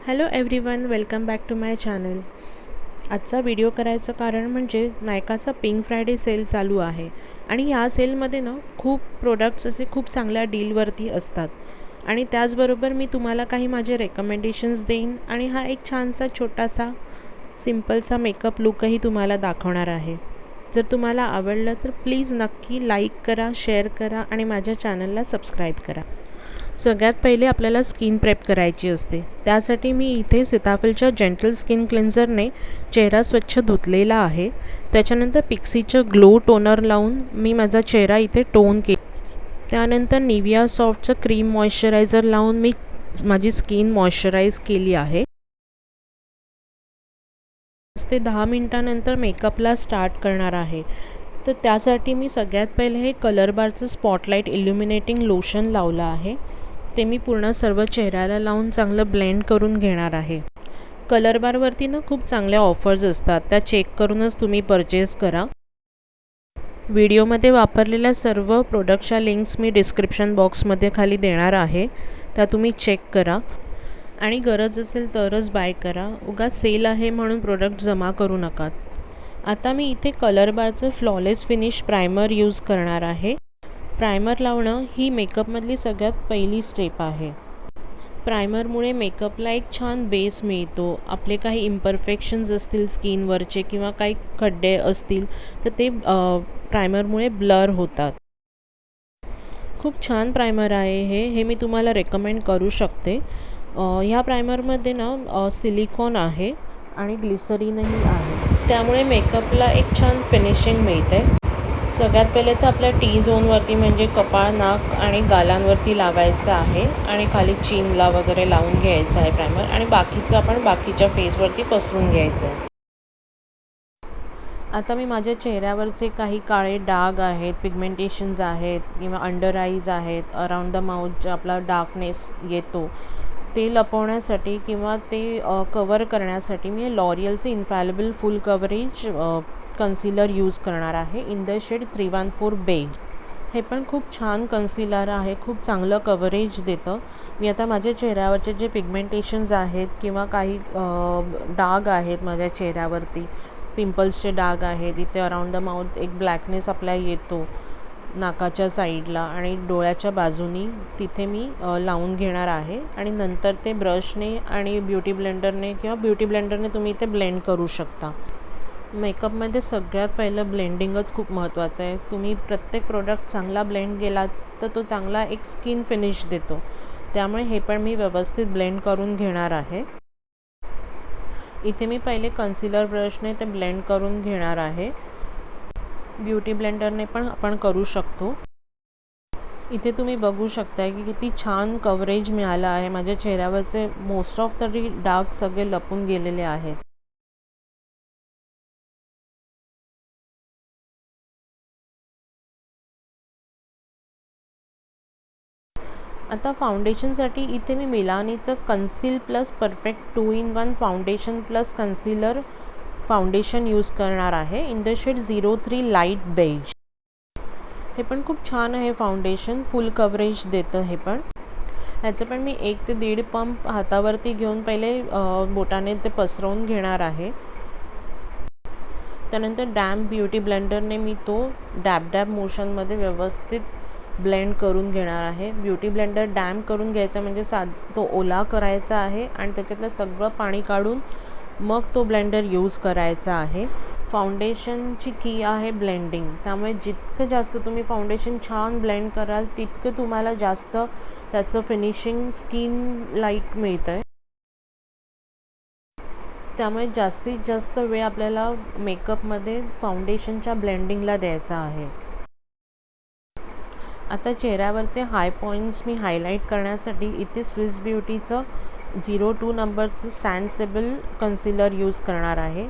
Hello everyone, welcome back to my channel. आजचा video करायचं कारण म्हणजे नायकाचा पिंक फ्रायडे सेल चालू आहे आणि या सेलमध्ये ना खूप प्रोडक्ट्स असे खूप चांगल्या डीलवरती असतात आणि त्याचबरोबर मी तुम्हाला काही माझे रेकमेंडेशन्स देईन आणि हा एक छानसा छोटासा सिम्पलसा मेकअप लुकही तुम्हाला दाखवणार आहे. जर तुम्हाला आवडलं तर प्लीज नक्की लाईक करा, शेअर करा आणि माझ्या चॅनलला सबस्क्राईब करा. सगळ्यात पहिले आपल्याला स्किन प्रेप करायची असते. त्यासाठी मी इथे सीताफळच्या जेंटल स्किन क्लेन्झरने चेहरा स्वच्छ धुतलेला आहे. त्याच्यानंतर पिक्सीचं ग्लो टोनर लावून मी माझा चेहरा इथे टोन केला. त्यानंतर निव्हिया सॉफ्टचं क्रीम मॉइश्चरायझर लावून मी माझी स्किन मॉइश्चराईज केली आहे. 5 ते 10 मिनटानंतर मेकअपला स्टार्ट करणार आहे. तर त्यासाठी मी सगळ्यात पहिले हे कलर बारचं स्पॉटलाईट इल्युमिनेटिंग लोशन लावलं आहे. ते मी पूर्ण सर्व चेहऱ्याला लावून चांगलं ब्लेंड करून घेणार आहे. कलर बारवरती ना खूप चांगल्या ऑफर्स असतात, त्या चेक करूनच तुम्ही परचेस करा. व्हिडिओमध्ये वापरलेल्या सर्व प्रोडक्टच्या लिंक्स मी डिस्क्रिप्शन बॉक्समध्ये खाली देणार आहे, त्या तुम्ही चेक करा आणि गरज असेल तरच बाय करा. उगाच सेल आहे म्हणून प्रोडक्ट जमा करू नका. आता मी इथे कलर बारचं फ्लॉलेस फिनिश प्रायमर यूज करणार आहे. प्रायमर लावणं ही मेकअपमधली सगळ्यात पहिली स्टेप आहे. प्रायमरमुळे मेकअपला एक छान बेस मिळतो. आपले काही इम्परफेक्शन्स असतील स्किनवरचे किंवा काही खड्डे असतील तर ते प्रायमरमुळे ब्लर होतात. खूप छान प्रायमर आहे हे मी तुम्हाला रेकमेंड करू शकते. ह्या प्रायमरमध्ये ना सिलिकॉन आहे आणि ग्लिसरीनही आहे, त्यामुळे मेकअपला एक छान फिनिशिंग मिळते. सगळ्यात पहिले तर आपल्या टी झोनवरती म्हणजे कपाळ, नाक आणि गालांवरती लावायचं आहे आणि खाली चीनला वगैरे लावून घ्यायचं आहे प्रायमर आणि बाकीचं आपण बाकीच्या फेसवरती पसरून घ्यायचं आहे. आता मी माझ्या चेहऱ्यावरचे काही काळे डाग आहेत, पिगमेंटेशन्स आहेत किंवा अंडर आईज आहेत, अराउंड द माउथ जो आपला डार्कनेस येतो ते लपवण्यासाठी किंवा ते कवर करण्यासाठी मी लॉरियलचे इन्फॅलिबल फुल कव्हरेज कन्सिलर यूज करणार आहे इन द शेड 314 बेज. हे पण खूप छान कन्सिलर आहे, खूप चांगलं कव्हरेज देतं. मी आता माझ्या चेहऱ्यावरचे जे पिगमेंटेशन्स आहेत किंवा काही डाग आहेत माझ्या चेहऱ्यावरती, पिंपल्सचे डाग आहेत, इथे अराउंड द माउथ एक ब्लॅकनेस आपल्याला येतो नाकाच्या साईडला आणि डोळ्याच्या बाजूनी, तिथे मी लावून घेणार आहे आणि नंतर ते ब्रशने आणि ब्युटी ब्लेंडरने तुम्ही ते ब्लेंड करू शकता. मेकअपमध्ये सगळ्यात पहिलं ब्लेंडिंगच खूप महत्त्वाचं आहे. तुम्ही प्रत्येक प्रोडक्ट चांगला ब्लेंड केला तर तो चांगला एक स्किन फिनिश देतो. त्यामुळे हे पण मी व्यवस्थित ब्लेंड करून घेणार आहे. इथे मी पहिले कन्सिलर ब्रशने ते ब्लेंड करून घेणार आहे. ब्युटी ब्लेंडरने पण आपण करू शकतो. इथे तुम्ही बघू शकता की किती छान कव्हरेज मिळालं आहे. माझ्या चेहऱ्यावरचे मोस्ट ऑफ तरी डाग सगळे लपून गेलेले आहेत. आता फाउंडेशनसाठी इथे मी मिलानीचं conceal plus perfect 2-in-1 foundation plus concealer foundation use करणार आहे in the shade 03 light beige. हे पण खूप छान आहे फाउंडेशन, फुल कव्हरेज देतं हे पण. ह्याचं पण मी 1 ते 1.5 पंप हातावरती घेऊन पहिले बोटाने ते पसरवून घेणार आहे. त्यानंतर डॅम्प ब्युटी ब्लेंडरने मी तो डॅब मोशनमध्ये व्यवस्थित ब्लेंड करून घेणार आहे. ब्युटी ब्लेंडर डॅम्प करून घ्यायचा म्हणजे तो ओला करायचा आहे आणि त्याच्यातलं सगळं पाणी काढून मग तो ब्लेंडर यूज करायचा आहे. फाउंडेशनची की आहे ब्लेंडिंग, त्यामुळे जितकं जास्त तुम्ही फाउंडेशन छान ब्लेंड कराल तितकं तुम्हाला जास्त त्याचं फिनिशिंग स्किन लाईक मिळतं आहे. त्यामुळे जास्तीत जास्त वेळ आपल्याला मेकअपमध्ये फाउंडेशनच्या ब्लेंडिंगला द्यायचा आहे. आता चेहऱ्यावरचे हाय पॉईंट्स मी हायलाईट करण्यासाठी इथे स्विस ब्युटीचं 02 नंबरचं सँड सेबल कन्सिलर यूज करणार आहे.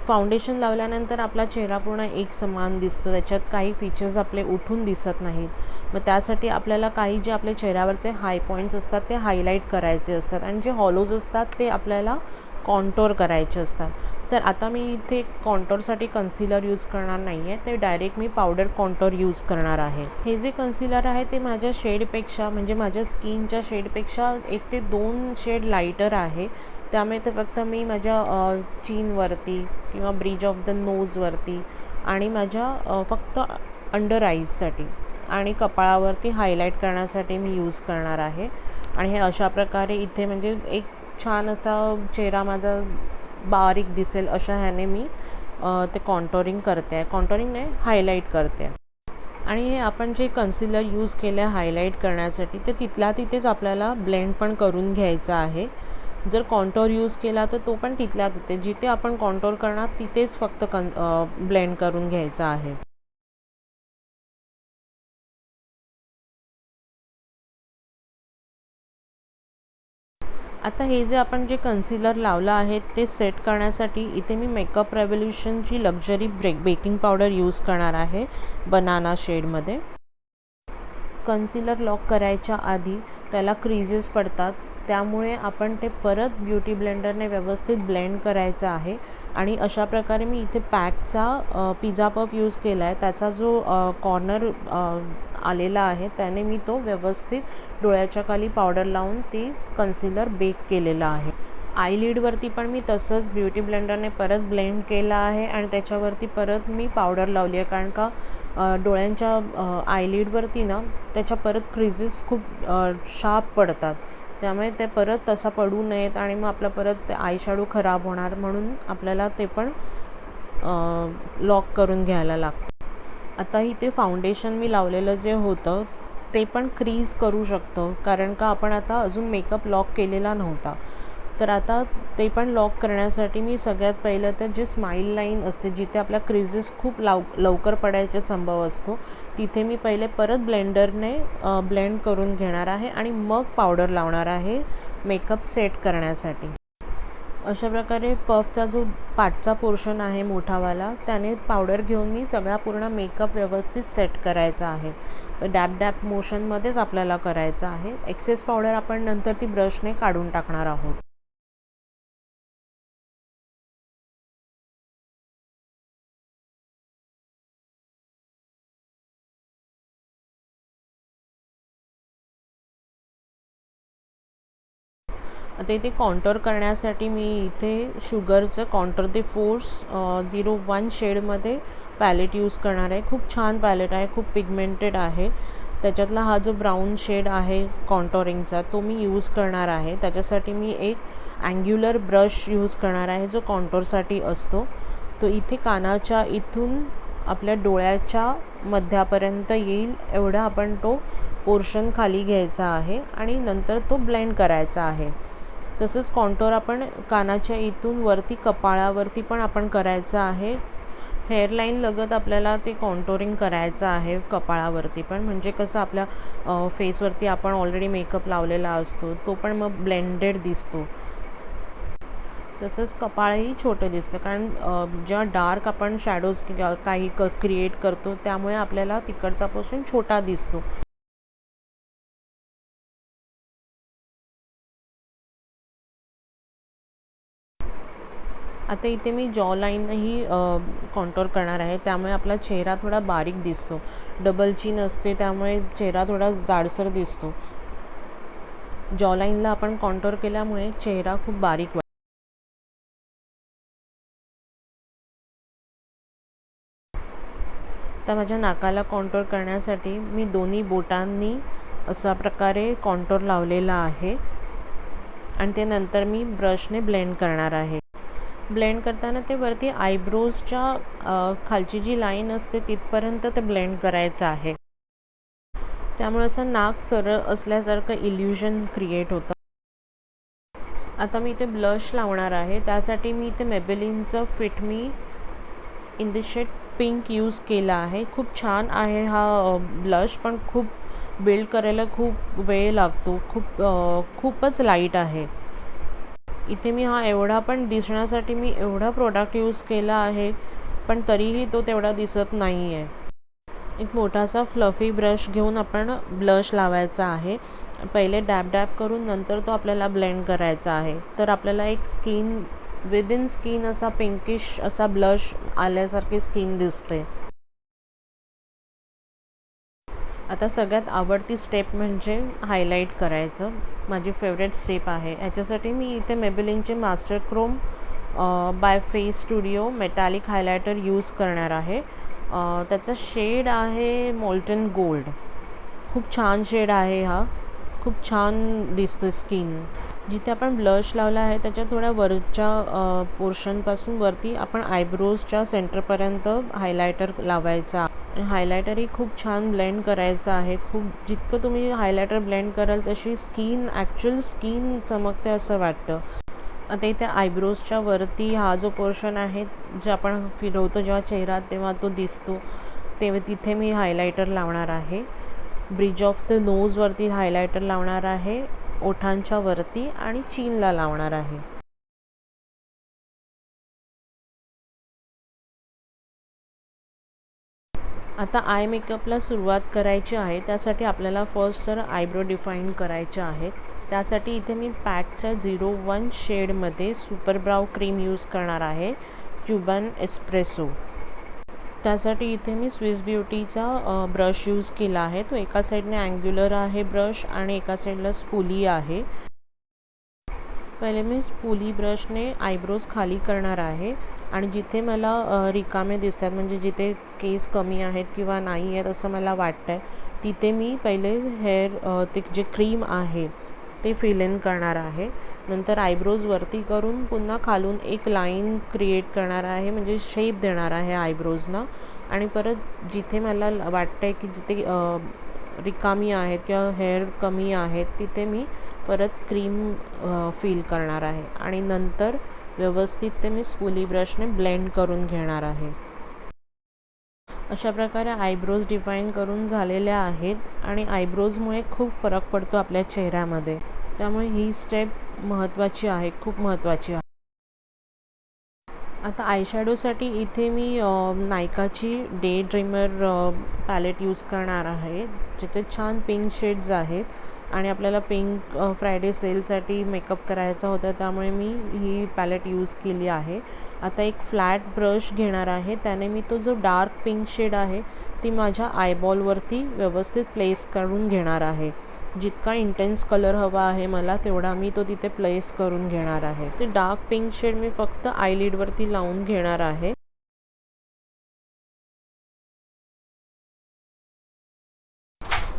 फाउंडेशन लावल्यानंतर आपला चेहरा पूर्ण एक समान दिसतो, त्याच्यात काही फीचर्स आपले उठून दिसत नाहीत. मग त्यासाठी आपल्याला काही जे आपल्या चेहऱ्यावरचे हाय पॉईंट्स असतात ते हायलाईट करायचे असतात आणि जे हॉलोज असतात ते आपल्याला कॉन्टोर करायचे असतात. तर आता मी इथे कॉन्टोरसाठी कन्सिलर यूज करणार नाही आहे, ते डायरेक्ट मी पावडर कॉन्टोर यूज करणार आहे. हे जे कन्सिलर आहे ते माझ्या शेडपेक्षा म्हणजे माझ्या स्किनच्या शेडपेक्षा 1 ते 2 शेड लाईटर आहे. त्यामुळे ते फक्त मी माझ्या चीनवरती किंवा ब्रिज ऑफ द नोजवरती आणि माझ्या फक्त अंडर आईजसाठी आणि कपाळावरती हायलाईट करण्यासाठी मी यूज करणार आहे. आणि हे अशा प्रकारे इथे म्हणजे एक छान असा चेहरा माझा बारीक दिसेल अशा ह्याने मी ते कॉन्टोरिंग करते आहे. कॉन्टोरिंग नाही, हायलाईट करते. आणि हे आपण जे कन्सिलर यूज केलं आहे हायलाईट करण्यासाठी ते तिथल्या तिथेच आपल्याला ब्लेंड पण करून घ्यायचं आहे. जर कॉन्टोर यूज केला तर तो पण तिथल्या तिथे जिथे आपण कॉन्टोर करणार तिथेच फक्त ब्लेंड करून घ्यायचा आहे. आता हे जे आपण जे कन्सिलर लावलं आहे ते सेट करण्यासाठी इथे मी मेकअप रेव्होल्यूशनची लक्झरी बेकिंग पावडर यूज करणार आहे बनाना शेडमध्ये. कन्सिलर लॉक करायच्या आधी त्याला क्रीजेस पडतात, त्यामुळे आपण ते परत ब्युटी ब्लेंडरने व्यवस्थित ब्लेंड करायचं आहे. आणि अशा प्रकारे मी इथे पॅकचा पिझ्झा पफ यूज केला आहे. त्याचा जो कॉर्नर आलेला आहे त्याने मी तो व्यवस्थित डोळ्याच्या खाली पावडर लावून ती कन्सिलर बेक केलेला आहे. आयलिडवरती पण मी तसंच ब्युटी ब्लेंडरने परत ब्लेंड केलं आहे आणि त्याच्यावरती परत मी पावडर लावली आहे, कारण का डोळ्यांच्या आयलिडवरती ना त्याच्या परत क्रीजेस खूप शार्प पडतात. त्यामुळे ते परत तसा पडू नयेत आणि मग आपलं परत ते आय शॅडो खराब होणार, म्हणून आपल्याला ते पण लॉक करून घ्यायला लागतं. आता इथे फाउंडेशन मी लावलेलं जे होतं ते पण क्रीज करू शकतं, कारण का आपण आता अजून मेकअप लॉक केलेला नव्हता. तर आता ते पण लॉक करण्यासाठी मी सगळ्यात पहिलं तर जे स्माईल लाईन असते जिथे आपल्या क्रीजेस खूप लवकर पडायचा संभव असतो तिथे मी पहिले परत ब्लेंडरने ब्लेंड करून घेणार आहे आणि मग पावडर लावणार आहे मेकअप सेट करण्यासाठी. अशा प्रकारे पफचा जो पाठचा पोर्शन आहे मोठावाला त्याने पावडर घेऊन मी सगळा पूर्ण मेकअप व्यवस्थित सेट करायचा आहे. डॅब डॅब मोशनमध्येच आपल्याला करायचं आहे. एक्सेस पावडर आपण नंतर ती ब्रशने काढून टाकणार आहोत. आता इथे कॉन्टोर करण्यासाठी मी इथे शुगरचं कॉन्टोर द फोर्स 01 शेडमध्ये पॅलेट यूज करणार आहे. खूप छान पॅलेट आहे, खूप पिगमेंटेड आहे. त्याच्यातला हा जो ब्राऊन शेड आहे कॉन्टोरिंगचा तो मी यूज करणार आहे. त्याच्यासाठी मी एक अँग्युलर ब्रश यूज करणार आहे जो कॉन्टोरसाठी असतो. तो इथे कानाच्या इथून आपल्या डोळ्याच्या मध्यापर्यंत येईल एवढा आपण तो पोर्शन खाली घ्यायचा आहे आणि नंतर तो ब्लेंड करायचा आहे. तसंच कॉन्टोर आपण कानाच्या इथून वरती कपाळावरती पण आपण करायचं आहे. हेअरलाईन लगत आपल्याला ते कॉन्टोरिंग करायचं आहे कपाळावरती पण, म्हणजे कसं आपल्या फेसवरती आपण ऑलरेडी मेकअप लावलेला असतो तो पण मग ब्लेंडेड दिसतो. तसंच कपाळही छोटं दिसतं, कारण जेव्हा डार्क आपण शॅडोज काही क्रिएट करतो त्यामुळे आपल्याला तिकडचा पोर्शन छोटा दिसतो. आता इथे मी जॉ लाईनही कॉन्टोर करणार आहे, त्यामुळे आपला चेहरा थोडा बारीक दिसतो. डबल चीन असते त्यामुळे चेहरा थोडा जाडसर दिसतो. जॉ लाईनला आपण कॉन्टोर केल्यामुळे चेहरा खूप बारीक वाटतो. तर माझ्या नाकाला कॉन्टोर करण्यासाठी मी दोन्ही बोटांनी अशा प्रकारे कॉन्टोर लावलेला आहे आणि ते नंतर मी ब्रशने ब्लेंड करणार आहे. ब्लेंड करताना ते वरती आयब्रोजच्या खालची जी लाईन असते तिथपर्यंत ते ब्लेंड करायचं आहे. त्यामुळे असं नाक सरळ असल्यासारखं इल्युजन क्रिएट होतं. आता मी इथे ब्लश लावणार आहे. त्यासाठी मी इथे मेबेलिनचं fit me in the shade pink use केला आहे. खूप छान आहे हा ब्लश, पण खूप बिल्ड करायला खूप वेळ लागतो. खूपच लाईट आहे. इथे मी हा एवढा पण दिसण्यासाठी मी एवढा प्रोडक्ट यूज केला आहे, पण तरीही तो तेवढा दिसत नाही आहे. एक मोठासा फ्लफी ब्रश घेऊन आपण ब्लश लावायचा आहे. पहिले डॅब डॅब करून नंतर तो आपल्याला ब्लेंड करायचा आहे. तर आपल्याला एक स्किन विदिन स्किन असा पिंकिश असा ब्लश आल्यासारखी स्किन दिसते. आता सगळ्यात आवडती स्टेप म्हणजे हायलाईट करायचं. माझी फेवरेट स्टेप आहे. याच्यासाठी मी इथे मेबेलिनचे master chrome by face studio metallic highlighter use करणार आहे. त्याचा शेड आहे मोल्टन गोल्ड. खूप छान शेड आहे हा. खूप छान दिसतो स्किन. जिथे आपण ब्लश लावला आहे त्याच्या थोड्या वरच्या पोर्शनपासून वरती आपण आयब्रोजच्या सेंटरपर्यंत हायलायटर लावायचा. हायलायटरही खूप छान ब्लेंड करायचं आहे. जितकं तुम्ही हायलायटर ब्लेंड कराल तशी ॲक्च्युअल स्किन चमकते असं वाटतं. आता इथे आयब्रोजच्या वरती हा जो पोर्शन आहे, जे आपण फिरवतो जेव्हा चेहरा तेव्हा तो दिसतो, तेव्हा तिथे मी हायलायटर लावणार आहे. ब्रिज ऑफ द नोजवरती हायलायटर लावणार आहे, ओठांच्या वरती आणि चीनला लावणार आहे. आता आय मेकअपला सुरुवात करायची आहे. त्यासाठी आपल्याला फर्स्ट तर आयब्रो डिफाईन करायचे आहेत. त्यासाठी इथे मी पॅकच्या 01 शेडमध्ये सुपर ब्राऊ क्रीम यूज करणार आहे, क्युबन एस्प्रेसो. त्यासाठी इथे मी स्विस ब्युटीचा ब्रश यूज केला आहे. तो एका साईडने अँग्युलर आहे ब्रश आणि एका साईडला स्पुली आहे. पहिले मी स्पुली ब्रशने आयब्रोज खाली करणार आहे आणि जिथे मला रिकामे दिसतात, म्हणजे जिथे केस कमी आहेत किंवा नाही आहेत असं मला वाटतं आहे, तिथे मी पहिले ते जे क्रीम आहे ते फिल इन करणार आहे. नंतर आयब्रोज वरती करून पुन्हा खालून एक लाईन क्रिएट करणार आहे, म्हणजे शेप देणार आहे आयब्रोजना. आणि परत जिथे मला वाटतं आहे की जिथे रिकामी आहेत किंवा हेअर कमी आहेत तिथे मी परत क्रीम फिल करणार आहे आणि नंतर व्यवस्थित ते मी स्पुली ब्रशने ब्लेंड करून घेणार आहे. अशा प्रकारे आयब्रोज डिफाईन करून झालेल्या आहेत आणि आयब्रोजमुळे खूप फरक पडतो आपल्या चेहऱ्यामध्ये. त्यामुळे ही स्टेप महत्त्वाची आहे, खूप महत्त्वाची आहे. आता आयशॅडोसाठी इथे मी नायकाची डे ड्रीमर पॅलेट यूज करणार आहे, जिथे छान पिंक शेड्स आहेत आणि आपल्याला पिंक फ्रायडे सेलसाठी मेकअप करायचा होता, त्यामुळे मी ही पॅलेट यूज केली आहे. आता एक फ्लॅट ब्रश घेणार आहे, त्याने मी तो जो डार्क पिंक शेड आहे ती माझ्या आयबॉलवरती व्यवस्थित प्लेस करून घेणार आहे. जितका इंटेन्स कलर हवा आहे मला तेवढा मी तो तिथे प्लेस करून घेणार आहे. ते डार्क पिंक शेड मी फक्त आयलिडवरती लावून घेणार आहे.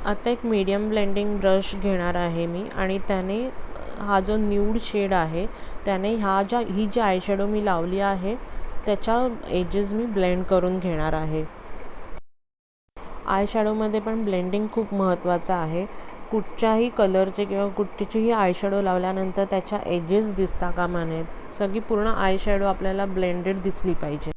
आता एक मीडियम ब्लेंडिंग ब्रश घेणार आहे मी आणि त्याने हा जो न्यूड शेड आहे त्याने ही जी आयशॅडो मी लावली आहे त्याच्या एजेस मी ब्लेंड करून घेणार आहे. आयशॅडोमध्ये पण ब्लेंडिंग खूप महत्त्वाचं आहे. कुठच्याही कलरचे किंवा कुठचीही आयशॅडो लावल्यानंतर त्याच्या एजेस दिसता कामा नयेत. सगळी पूर्ण आयशॅडो आपल्याला ब्लेंडेड दिसली पाहिजे.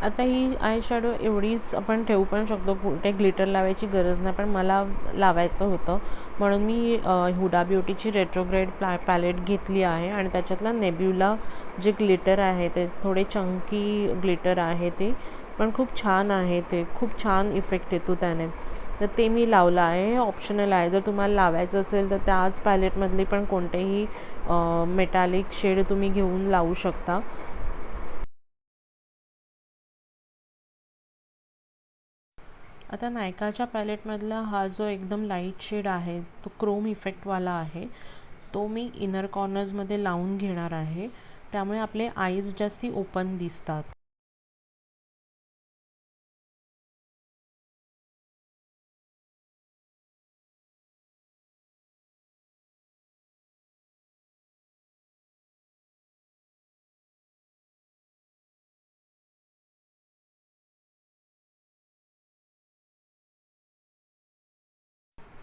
आता ही आयशॅडो एवढीच आपण ठेवू पण शकतो, कुठे ग्लिटर लावायची गरज नाही, पण मला लावायचं होतं म्हणून मी हुडा ब्युटीची रेट्रोग्रेड पॅलेट घेतली आहे आणि त्याच्यातला नेब्युला जे ग्लिटर आहे ते थोडे चंकी ग्लिटर आहे, ते पण खूप छान आहे. ते खूप छान इफेक्ट येतो त्याने, तर ते मी लावलं आहे. हे ऑप्शनल आहे, जर तुम्हाला लावायचं असेल तर त्याच पॅलेटमधली पण कोणतेही मेटॅलिक शेड तुम्ही घेऊन लावू शकता. आता नायकाच्या पॅलेटमधला हा जो एकदम लाईट शेड आहे तो क्रोम इफेक्टवाला आहे, तो मी इनर कॉर्नर्समध्ये लावून घेणार आहे. त्यामुळे आपले आईज जास्ती ओपन दिसतात.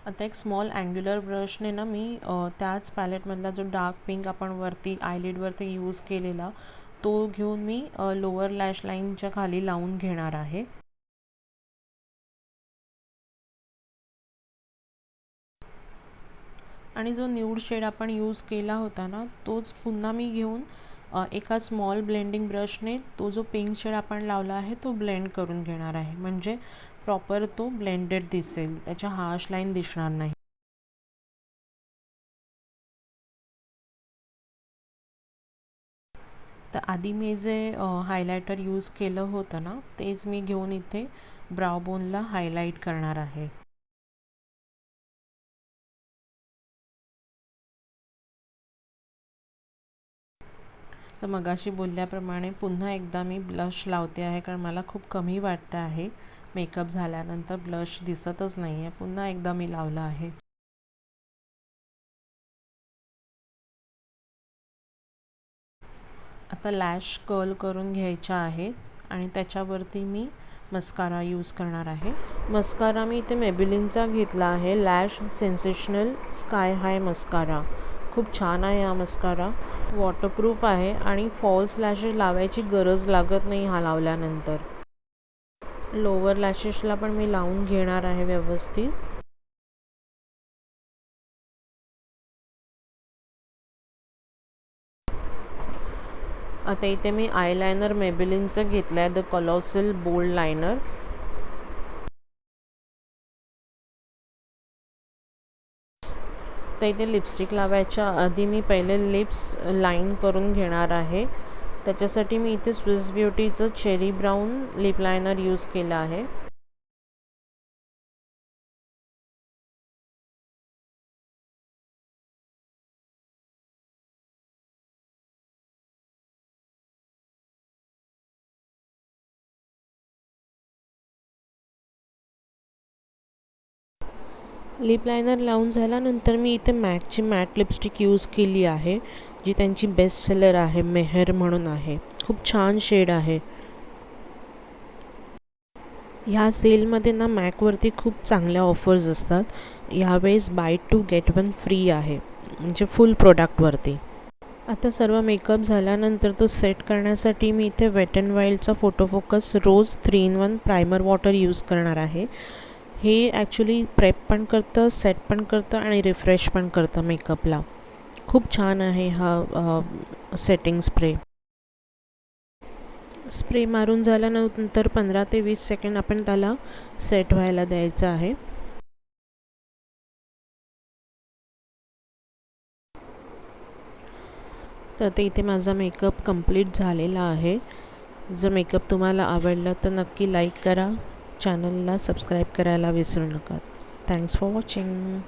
आता एक स्मॉल अँग्युलर ब्रशने ना मी त्याच पॅलेटमधला जो डार्क पिंक आपण वरती आयलिडवरती यूज केलेला तो घेऊन मी लोअर लॅश लाईनच्या खाली लावून घेणार आहे. आणि जो न्यूड शेड आपण यूज केला होता ना, तोच पुन्हा मी घेऊन एका स्मॉल ब्लेंडिंग ब्रशने तो जो पिंक शेड आपण लावला आहे तो ब्लेंड करून घेणार आहे, म्हणजे प्रॉपर तो ब्लेंडेड दिसेल, त्याच्या हार्श लाईन दिसणार नाही. तर आधी मी जे हायलायटर यूज केलं होतं ना, तेच मी घेऊन इथे ब्राउ बोनला हायलाईट करणार आहे. तर मगाशी बोलल्याप्रमाणे पुन्हा एकदा मी ब्लश लावते आहे, कारण मला खूप कमी वाटतं आहे मेकअप झाल्यानंतर ब्लश दिसतच नाही आहे. पुन्हा एकदा मी लावला आहे. आता लॅश कर्ल करून घ्यायच्या आहे आणि त्याच्यावरती मी मस्कारा यूज करणार आहे. मस्कारा मी इथे मेबेलिनचा घेतला आहे, लॅश सेन्सेशनल स्काय हाय मस्कारा. खूप छान आहे हा मस्कारा, वॉटरप्रूफ आहे आणि फॉल्स लॅशेस लावायची गरज लागत नाही हा लावल्यानंतर. लोअर लॅशेसला पण मी लावून घेणार आहे व्यवस्थित. आता इथे मी आयलायनर मेबेलिनचं घेतलं आहे, द कॉलॉसल बोल्ड लायनर. तर इथे लिपस्टिक लावायच्या आधी मी पहिले लिप्स लाईन करून घेणार आहे. त्याच्यासाठी मी इथे स्विस ब्युटीचं cherry brown lip liner use केलं आहे. लिप लायनर लावून झाल्यानंतर मी इथे मॅकची मॅट लिपस्टिक यूज केली आहे, जी त्यांची बेस्ट सेलर आहे, मेहर म्हणून आहे. खूप छान शेड आहे. ह्या सेलमध्ये ना मॅकवरती खूप चांगल्या ऑफर्स असतात. यावेळेस बाय 2 गेट 1 फ्री आहे, म्हणजे फुल प्रोडक्टवरती. आता सर्व मेकअप झाल्यानंतर तो सेट करण्यासाठी मी इथे वेट अँड वाईल्डचा photo focus rose 3-in-1 primer water use करणार आहे. हे ॲक्च्युली प्रेप पण करतं, सेट पण करतं आणि रिफ्रेश पण करतं मेकअपला. खूप छान आहे हा सेटिंग स्प्रे. स्प्रे मारून झाल्यानंतर 15 ते 20 सेकंड आपण त्याला सेट व्हायला द्यायचं आहे. तर ते इथे माझा मेकअप कंप्लीट झालेला आहे. जर मेकअप तुम्हाला आवडला तर नक्की लाईक करा, चॅनलला सबस्क्राईब करायला विसरू नका. Thanks for watching.